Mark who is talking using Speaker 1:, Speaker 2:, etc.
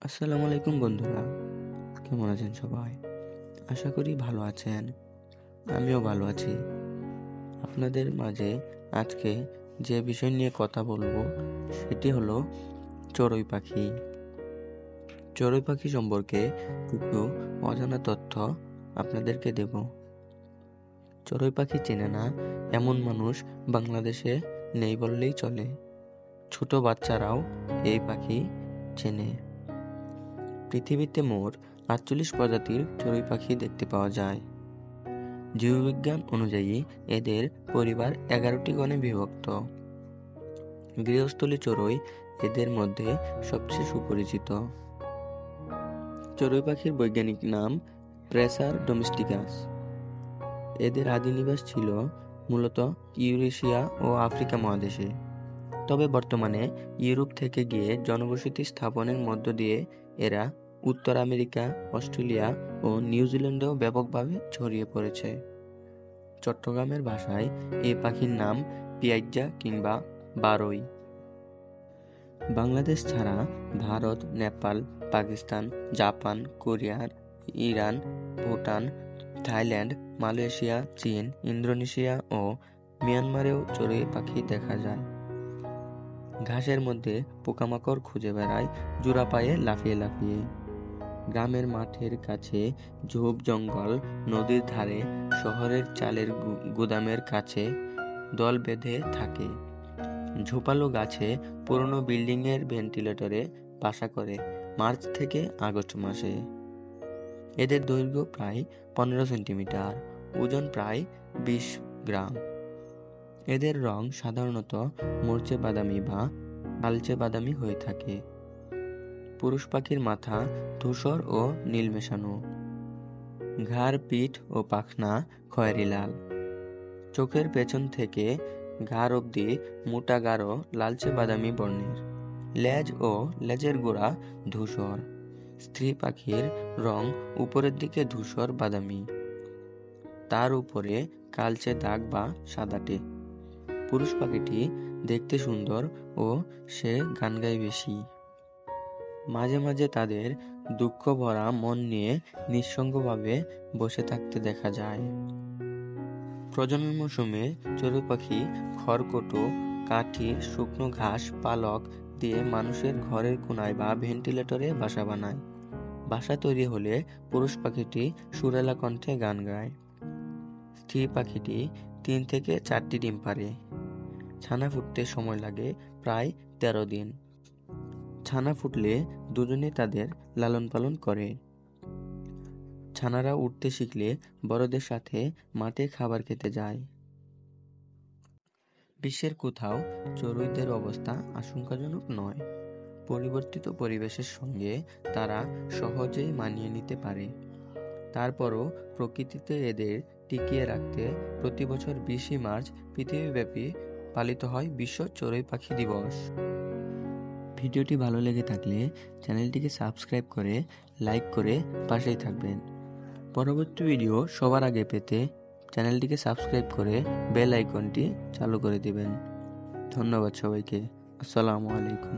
Speaker 1: আসসালামু আলাইকুম বন্ধুরা, কেমন আছেন সবাই? আশা করি ভালো আছেন। আমিও ভালো আছি। আপনাদের মাঝে আজকে যে বিষয় নিয়ে কথা বলবো সেটি হলো চড়ুই পাখি। চড়ুই পাখি সম্পর্কে কিছু অজানা তথ্য আপনাদেরকে দেব। চড়ুই পাখি চেনে না এমন মানুষ বাংলাদেশে নেই বললেই চলে। ছোট বাচ্চারাও এই পাখি চেনে। পৃথিবীতে মোট ৪৮ প্রজাতির চড়ুই পাখি দেখতে পাওয়া যায়। জীববিজ্ঞান অনুযায়ী এদের পরিবার ১১টি গণে বিভক্ত। গৃহস্থলী চড়ুই এদের মধ্যে সবচেয়ে সুপরিচিত। চড়ুই পাখির বৈজ্ঞানিক নাম প্রেসার ডোমেস্টিকাস। এদের আদি নিবাস ছিল মূলত ইউরেশিয়া ও আফ্রিকা মহাদেশে। তবে বর্তমানে ইউরোপ থেকে গিয়ে জনবসতি স্থাপনের মধ্য দিয়ে এরা উত্তর আমেরিকা, অস্ট্রেলিয়া ও নিউজিল্যান্ডেও ব্যাপকভাবে ছড়িয়ে পড়েছে। চট্টগ্রামের ভাষায় এই পাখির নাম পিয়াইজা কিংবা বারই। বাংলাদেশ ছাড়া Bharat, Nepal, Pakistan, Japan, Korea, Iran, Bhutan, Thailand, Malaysia, চীন, ইন্দোনেশিয়া ও মিয়ানমারেও চড়ুই পাখি দেখা যায়। ঘাসের মধ্যে পোকামাকড় খুঁজে বেড়ায় জোড়া পায়ে লাফিয়ে লাফিয়ে। গ্রামের মাঠের কাছে, ঝোপ জঙ্গল, নদীর ধারে, শহরের চালের গুদামের কাছে দল বেঁধে থাকে। ঝোপালো গাছে, পুরনো বিল্ডিংয়ের ভেন্টিলেটরে বাসা করে মার্চ থেকে আগস্ট মাসে। এদের দৈর্ঘ্য প্রায় ১৫ সেন্টিমিটার, ওজন প্রায় ২০ গ্রাম। এদের রং সাধারণত মরচে বাদামি বা কালচে বাদামি হয়ে থাকে। পুরুষ পাখির মাথা ধূসর ও নীল মেশানো। ঘাড়, পিঠ ও পাখনা খয়েরি লাল। চোখের পেছন থেকে ঘাড় অবধি মোটা গাঢ় লালচে বাদামি বর্ণের। লেজ ও লেজের গোড়া ধূসর। স্ত্রী পাখির রং উপরের দিকে ধূসর বাদামি, তার উপরে কালচে দাগ বা সাদাটে। পুরুষ পাখিটি দেখতে সুন্দর ও সে গান গায় বেশি। মাঝে মাঝে তাদের দুঃখ ভরা মন নিয়ে নিঃসঙ্গভাবে বসে থাকতে দেখা যায়। প্রজনন মৌসুমে চড়ুই পাখি খড়কুটো, কাঠি, শুকনো ঘাস, পালক দিয়ে মানুষের ঘরের কোনায় বা ভেন্টিলেটরে বাসা বানায়। বাসা তৈরি হলে পুরুষ পাখিটি সুরেলা কণ্ঠে গান গায়। স্ত্রী পাখিটি ৩ থেকে ৪টি ডিম পাড়ে। ছানা ফুটতে সময় লাগে প্রায় ১৩ দিন। ছানা ফুটলে দুজনে তাদের লালন পালন করে। ছানারা উঠতে শিখলে বড়দের সাথে মাঠে খাবার খেতে যায়। বিশ্বের কোথাও চড়ুইদের অবস্থা আশঙ্কাজনক নয়। পরিবর্তিত পরিবেশের সঙ্গে তারা সহজেই মানিয়ে নিতে পারে। তারপরও প্রকৃতিতে এদের টিকিয়ে রাখতে প্রতি বছর ২০ মার্চ পৃথিবীব্যাপী পালিত হয় বিশ্ব চড়ুই পাখি দিবস। ভিডিওটি ভালো লেগে থাকলে চ্যানেলটিকে সাবস্ক্রাইব করে লাইক করে পাশেই থাকবেন। পরবর্তী ভিডিও সবার আগে পেতে চ্যানেলটিকে সাবস্ক্রাইব করে বেল আইকনটি চালু করে দিবেন। ধন্যবাদ সবাইকে। আসসালামু আলাইকুম।